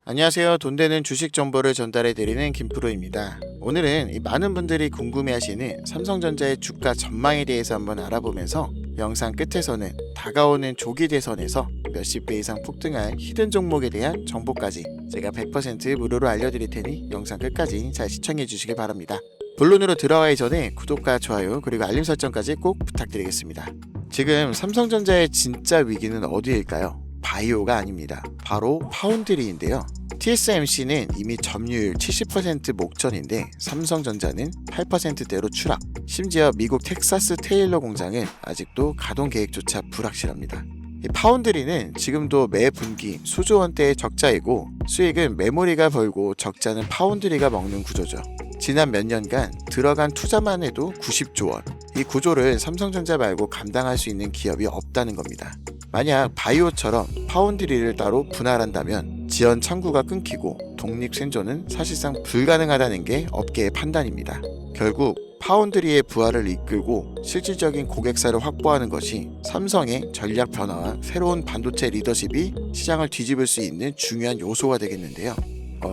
안녕하세요. 돈 되는 주식 정보를 전달해 드리는 김프로입니다. 오늘은 많은 분들이 궁금해하시는 삼성전자의 주가 전망에 대해서 한번 알아보면서 영상 끝에서는 다가오는 조기 대선에서 몇십 배 이상 폭등할 히든 종목에 대한 정보까지 제가 100% 무료로 알려드릴 테니 영상 끝까지 잘 시청해 주시길 바랍니다. 본론으로 들어가기 전에 구독과 좋아요 그리고 알림 설정까지 꼭 부탁드리겠습니다. 지금 삼성전자의 진짜 위기는 어디일까요? 바이오가 아닙니다. 바로 파운드리인데요. TSMC는 이미 점유율 70% 목전인데 삼성전자는 8%대로 추락. 심지어 미국 텍사스 테일러 공장은 아직도 가동 계획조차 불확실합니다. 파운드리는 지금도 매 분기 수조 원대의 적자이고 수익은 메모리가 벌고 적자는 파운드리가 먹는 구조죠. 지난 몇 년간 들어간 투자만 해도 90조 원. 이 구조를 삼성전자 말고 감당할 수 있는 기업이 없다는 겁니다. 만약 바이오처럼 파운드리를 따로 분할한다면 지연 창구가 끊기고 독립 생존은 사실상 불가능하다는 게 업계의 판단입니다. 결국 파운드리의 부활을 이끌고 실질적인 고객사를 확보하는 것이 삼성의 전략 변화와 새로운 반도체 리더십이 시장을 뒤집을 수 있는 중요한 요소가 되겠는데요.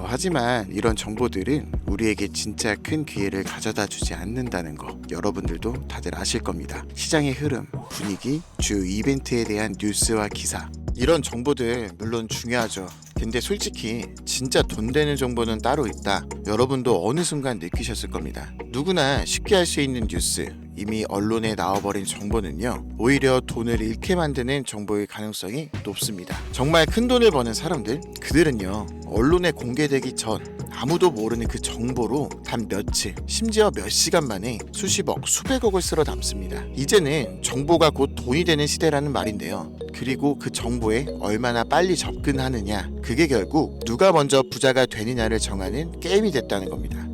하지만 이런 정보들은 우리에게 진짜 큰 기회를 가져다 주지 않는다는 거 여러분들도 다들 아실 겁니다. 시장의 흐름, 분위기, 주요 이벤트에 대한 뉴스와 기사 이런 정보들 물론 중요하죠. 근데 솔직히 진짜 돈 되는 정보는 따로 있다. 여러분도 어느 순간 느끼셨을 겁니다. 누구나 쉽게 할 수 있는 뉴스, 이미 언론에 나와버린 정보는요 오히려 돈을 잃게 만드는 정보일 가능성이 높습니다. 정말 큰 돈을 버는 사람들, 그들은요 언론에 공개되기 전 아무도 모르는 그 정보로 단 며칠, 심지어 몇 시간 만에 수십억, 수백억을 쓸어 담습니다. 이제는 정보가 곧 돈이 되는 시대라는 말인데요. 그리고 그 정보에 얼마나 빨리 접근하느냐, 그게 결국 누가 먼저 부자가 되느냐를 정하는 게임이 됐다는 겁니다.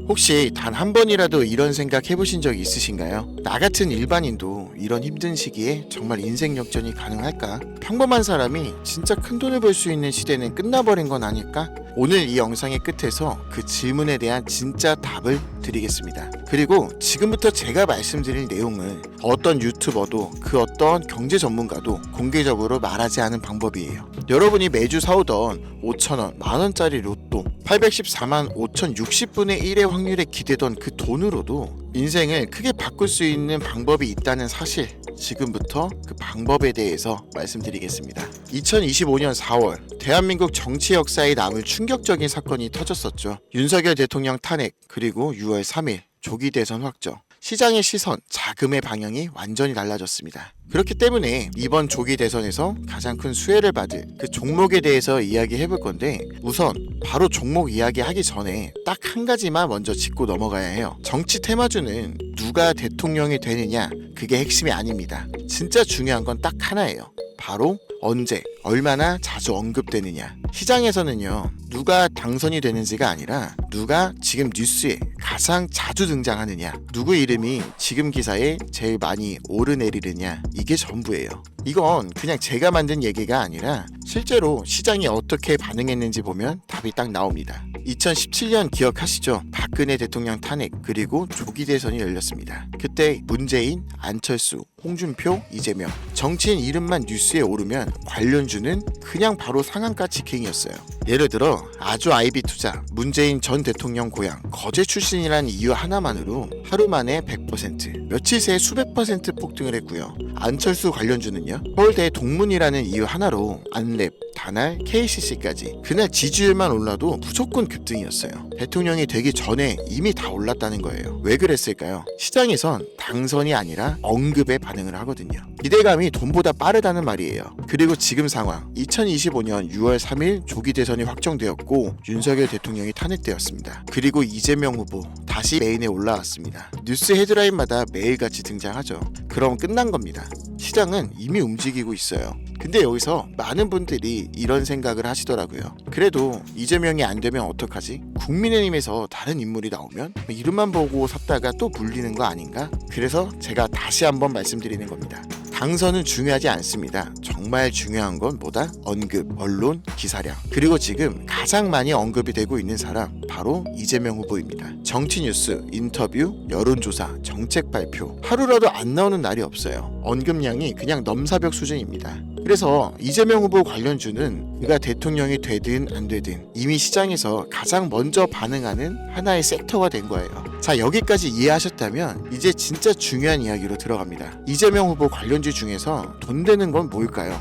혹시 단 한 번이라도 이런 생각 해보신 적 있으신가요? 나 같은 일반인도 이런 힘든 시기에 정말 인생 역전이 가능할까? 평범한 사람이 진짜 큰 돈을 벌 수 있는 시대는 끝나버린 건 아닐까? 오늘 이 영상의 끝에서 그 질문에 대한 진짜 답을 드리겠습니다. 그리고 지금부터 제가 말씀드릴 내용은 어떤 유튜버도 그 어떤 경제 전문가도 공개적으로 말하지 않은 방법이에요. 여러분이 매주 사오던 5,000원, 만원짜리 로또 814만 5,060분의 1의 확률에 기대던 그 돈으로도 인생을 크게 바꿀 수 있는 방법이 있다는 사실, 지금부터 그 방법에 대해서 말씀드리겠습니다. 2025년 4월 대한민국 정치 역사에 남을 충격적인 사건이 터졌었죠. 윤석열 대통령 탄핵, 그리고 6월 3일 조기 대선 확정. 시장의 시선, 자금의 방향이 완전히 달라졌습니다. 그렇기 때문에 이번 조기 대선에서 가장 큰 수혜를 받을 그 종목에 대해서 이야기해 볼 건데, 우선 바로 종목 이야기하기 전에 딱 한 가지만 먼저 짚고 넘어가야 해요. 정치 테마주는 누가 대통령이 되느냐, 그게 핵심이 아닙니다. 진짜 중요한 건 딱 하나예요. 바로 언제, 얼마나 자주 언급되느냐. 시장에서는요 누가 당선이 되는지가 아니라 누가 지금 뉴스에 가장 자주 등장하느냐, 누구 이름이 지금 기사에 제일 많이 오르내리느냐, 이게 전부예요. 이건 그냥 제가 만든 얘기가 아니라 실제로 시장이 어떻게 반응했는지 보면 답이 딱 나옵니다. 2017년 기억하시죠? 박근혜 대통령 탄핵, 그리고 조기 대선이 열렸습니다. 그때 문재인, 안철수, 홍준표, 이재명, 정치인 이름만 뉴스에 오르면 관련주는 그냥 바로 상한가 직행이었어요. 예를 들어 아주 아이비 투자, 문재인 전 대통령 고향 거제 출신이라는 이유 하나만으로 하루 만에 100%, 며칠 새에 수백 퍼센트 폭등을 했고요. 안철수 관련주는요 서울대 동문이라는 이유 하나로 안랩, 다날, KCC까지 그날 지지율만 올라도 무조건 급등이었어요. 대통령이 되기 전에 이미 다 올랐다는 거예요. 왜 그랬을까요? 시장에선 당선이 아니라 언급에 반응을 하거든요. 기대감이 돈보다 빠르다는 말이에요. 그리고 지금 상황, 2025년 6월 3일 조기 대선이 확정되었고 윤석열 대통령이 탄핵되었습니다. 그리고 이재명 후보 다시 메인에 올라왔습니다. 뉴스 헤드라인마다 매일같이 등장하죠. 그럼 끝난 겁니다. 시장은 이미 움직이고 있어요. 근데 여기서 많은 분들이 이런 생각을 하시더라고요. 그래도 이재명이 안 되면 어떡하지? 국민의힘에서 다른 인물이 나오면 이름만 보고 샀다가 또 물리는 거 아닌가? 그래서 제가 다시 한번 말씀드리는 겁니다. 당선은 중요하지 않습니다. 정말 중요한 건 뭐다? 언급, 언론, 기사량. 그리고 지금 가장 많이 언급이 되고 있는 사람 바로 이재명 후보입니다. 정치 뉴스, 인터뷰, 여론조사, 정책 발표 하루라도 안 나오는 날이 없어요. 언급량이 그냥 넘사벽 수준입니다. 그래서 이재명 후보 관련주는 그가 대통령이 되든 안 되든 이미 시장에서 가장 먼저 반응하는 하나의 섹터가 된 거예요. 자, 여기까지 이해하셨다면 이제 진짜 중요한 이야기로 들어갑니다. 이재명 후보 관련주 중에서 돈 되는 건 뭘까요?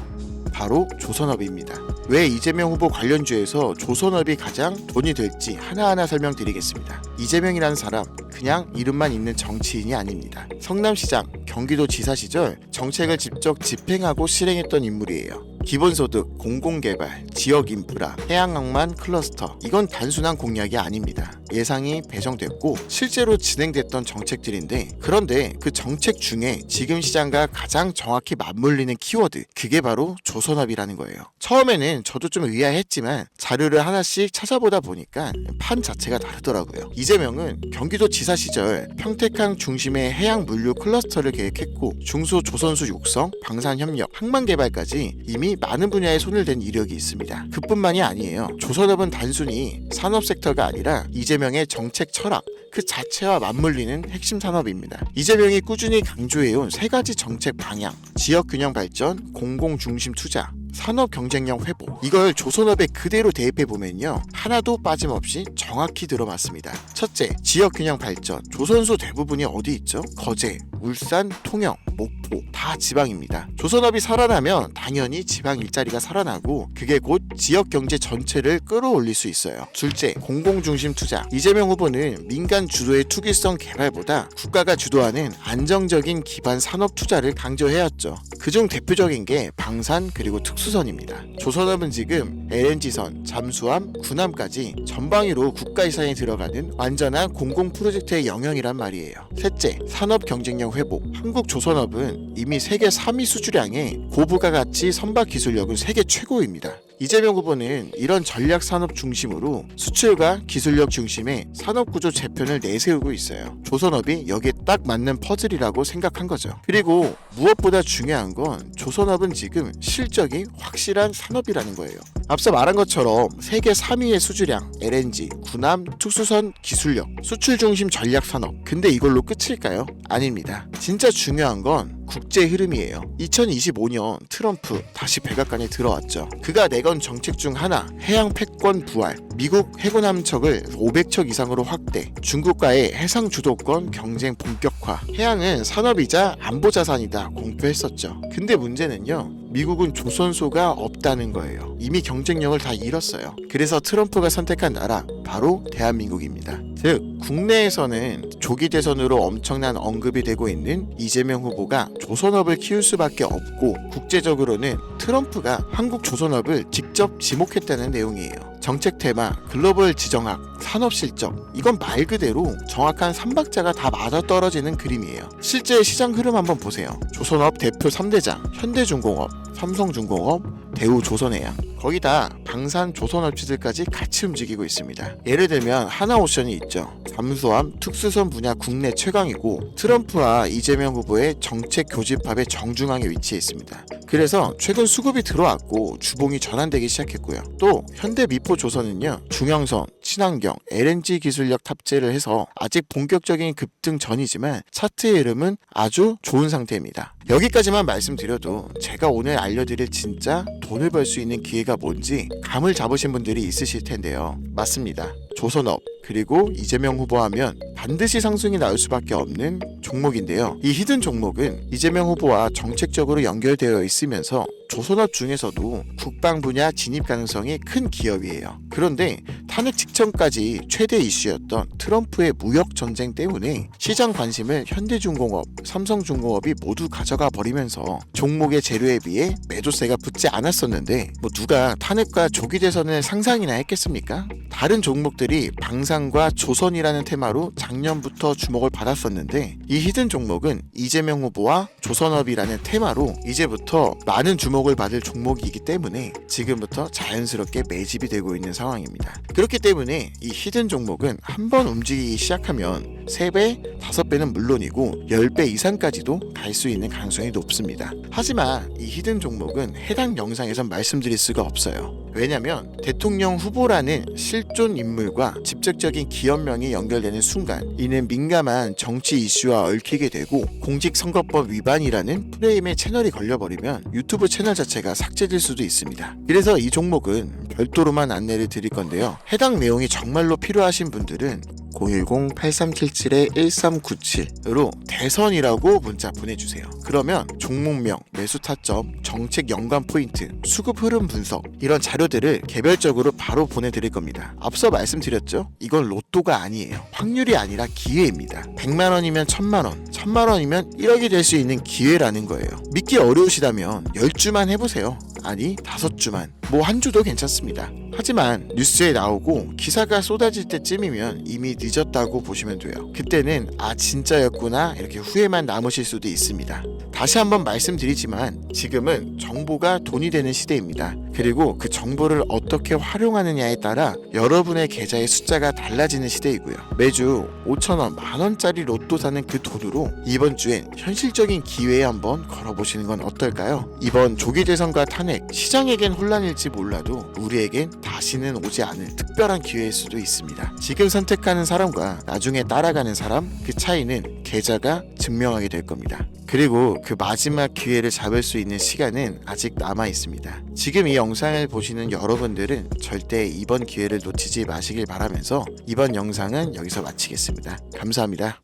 바로 조선업입니다. 왜 이재명 후보 관련주에서 조선업이 가장 돈이 될지 하나하나 설명드리겠습니다. 이재명이라는 사람 그냥 이름만 있는 정치인이 아닙니다. 성남시장, 경기도지사 시절 정책을 직접 집행하고 실행했던 인물이에요. 기본소득, 공공개발, 지역인프라, 해양항만 클러스터, 이건 단순한 공약이 아닙니다. 예상이 배정됐고 실제로 진행됐던 정책들인데, 그런데 그 정책 중에 지금 시장과 가장 정확히 맞물리는 키워드, 그게 바로 조선업이라는 거예요. 처음에는 저도 좀 의아했지만 자료를 하나씩 찾아보다 보니까 판 자체가 다르더라고요. 이재명은 경기도지사 시절 평택항 중심의 해양물류 클러스터를 계획했고, 중소조선수 육성, 방산협력, 항만개발까지 이미 많은 분야에 손을 댄 이력이 있습니다. 그뿐만이 아니에요. 조선업은 단순히 산업 섹터가 아니라 이재명의 정책 철학 그 자체와 맞물리는 핵심 산업입니다. 이재명이 꾸준히 강조해온 세 가지 정책 방향, 지역균형 발전, 공공중심 투자, 산업 경쟁력 회복, 이걸 조선업에 그대로 대입해보면요, 하나도 빠짐없이 정확히 들어맞습니다. 첫째, 지역균형 발전. 조선소 대부분이 어디 있죠? 거제, 울산, 통영, 목포, 다 지방입니다. 조선업이 살아나면 당연히 지방 일자리가 살아나고 그게 곧 지역 경제 전체를 끌어올릴 수 있어요. 둘째, 공공중심 투자. 이재명 후보는 민간 주도의 투기성 개발보다 국가가 주도하는 안정적인 기반 산업 투자를 강조해왔죠. 그중 대표적인 게 방산 그리고 특수선입니다. 조선업은 지금 LNG선, 잠수함, 군함까지 전방위로 국가 예산이 들어가는 완전한 공공 프로젝트의 영역이란 말이에요. 셋째, 산업 경쟁력 회복. 한국 조선업은 이미 세계 3위 수주량에 고부가 가치 선박 기술력은 세계 최고입니다. 이재명 후보는 이런 전략 산업 중심으로 수출과 기술력 중심의 산업구조 재편을 내세우고 있어요. 조선업이 여기에 딱 맞는 퍼즐이라고 생각한 거죠. 그리고 무엇보다 중요한 건 조선업은 지금 실적이 확실한 산업이라는 거예요. 앞서 말한 것처럼 세계 3위의 수주량, LNG, 군함, 특수선 기술력, 수출 중심 전략 산업. 근데 이걸로 끝일까요? 아닙니다. 진짜 중요한 건 국제 흐름이에요. 2025년 트럼프 다시 백악관에 들어왔죠. 그가 내건 정책 중 하나, 해양 패권 부활, 미국 해군 함척을 500척 이상으로 확대, 중국과의 해상 주도권 경쟁 본격화, 해양은 산업이자 안보 자산이다 공표했었죠. 근데 문제는요, 미국은 조선소가 없다는 거예요. 이미 경쟁력을 다 잃었어요. 그래서 트럼프가 선택한 나라 바로 대한민국입니다. 즉 국내에서는 조기 대선으로 엄청난 언급이 되고 있는 이재명 후보가 조선업을 키울 수밖에 없고, 국제적으로는 트럼프가 한국 조선업을 직접 지목했다는 내용이에요. 정책 테마, 글로벌 지정학, 산업 실적, 이건 말 그대로 정확한 삼박자가 다 맞아떨어지는 그림이에요. 실제 시장 흐름 한번 보세요. 조선업 대표 3대장, 현대중공업, 삼성중공업, 대우조선해양, 거기다 방산 조선업체들까지 같이 움직이고 있습니다. 예를 들면 하나오션이 있죠. 잠수함, 특수선 분야 국내 최강이고 트럼프와 이재명 후보의 정책 교집합의 정중앙에 위치해 있습니다. 그래서 최근 수급이 들어왔고 주봉이 전환되기 시작했고요. 또 현대미포조선은요, 중형선, 친환경, LNG 기술력 탑재를 해서 아직 본격적인 급등 전이지만 차트의 흐름은 아주 좋은 상태입니다. 여기까지만 말씀드려도 제가 오늘 알려드릴 진짜 돈을 벌 수 있는 기회가 뭔지 감을 잡으신 분들이 있으실 텐데요. 맞습니다. 조선업, 그리고 이재명 후보 하면 반드시 상승이 나올 수밖에 없는 종목인데요. 이 히든 종목은 이재명 후보와 정책적으로 연결되어 있으면서 조선업 중에서도 국방 분야 진입 가능성이 큰 기업이에요. 그런데 탄핵 직전까지 최대 이슈였던 트럼프의 무역 전쟁 때문에 시장 관심을 현대중공업, 삼성중공업이 모두 가져가 버리면서 종목의 재료에 비해 매도세가 붙지 않았었는데, 누가 탄핵과 조기 대선을 상상이나 했겠습니까? 다른 종목들이 방산과 조선이라는 테마로 작년부터 주목을 받았었는데, 이 히든 종목은 이재명 후보와 조선업이라는 테마로 이제부터 많은 주목을 받을 종목이기 때문에 지금부터 자연스럽게 매집이 되고 있는 상황입니다. 그렇기 때문에 이 히든 종목은 한번 움직이기 시작하면 3배, 5배는 물론이고 10배 이상까지도 갈 수 있는 가능성이 높습니다. 하지만 이 히든 종목은 해당 영상에선 말씀드릴 수가 없어요. 왜냐면 대통령 후보라는 실존 인물과 직접적인 기업명이 연결되는 순간 이는 민감한 정치 이슈와 얽히게 되고 공직선거법 위반이라는 프레임에 채널이 걸려버리면 유튜브 채널 자체가 삭제될 수도 있습니다. 그래서 이 종목은 별도로만 안내를 드릴 건데요. 해당 내용이 정말로 필요하신 분들은 010-8377-1397으로 대선이라고 문자 보내주세요. 그러면 종목명, 매수 타점, 정책 연관 포인트, 수급 흐름 분석 이런 자료들을 개별적으로 바로 보내드릴 겁니다. 앞서 말씀드렸죠? 이건 로또가 아니에요. 확률이 아니라 기회입니다. 100만원이면 1000만원, 1000만원이면 1억이 될 수 있는 기회라는 거예요. 믿기 어려우시다면 10주만 해보세요. 아니 5주만, 뭐 한 주도 괜찮습니다. 하지만 뉴스에 나오고 기사가 쏟아질 때쯤이면 이미 늦었다고 보시면 돼요. 그때는 아 진짜였구나 이렇게 후회만 남으실 수도 있습니다. 다시 한번 말씀드리지만 지금은 정보가 돈이 되는 시대입니다. 그리고 그 정보를 어떻게 활용하느냐에 따라 여러분의 계좌의 숫자가 달라지는 시대이고요. 매주 5,000원, 만원짜리 로또 사는 그 돈으로 이번 주엔 현실적인 기회에 한번 걸어보시는 건 어떨까요? 이번 조기 대선과 탄핵, 시장에겐 혼란일지 몰라도 우리에겐 다시는 오지 않을 특별한 기회일 수도 있습니다. 지금 선택하는 사람과 나중에 따라가는 사람, 그 차이는 계좌가 증명하게 될 겁니다. 그리고 그 마지막 기회를 잡을 수 있는 시간은 아직 남아 있습니다. 지금 이 영상을 보시는 여러분들은 절대 이번 기회를 놓치지 마시길 바라면서 이번 영상은 여기서 마치겠습니다. 감사합니다.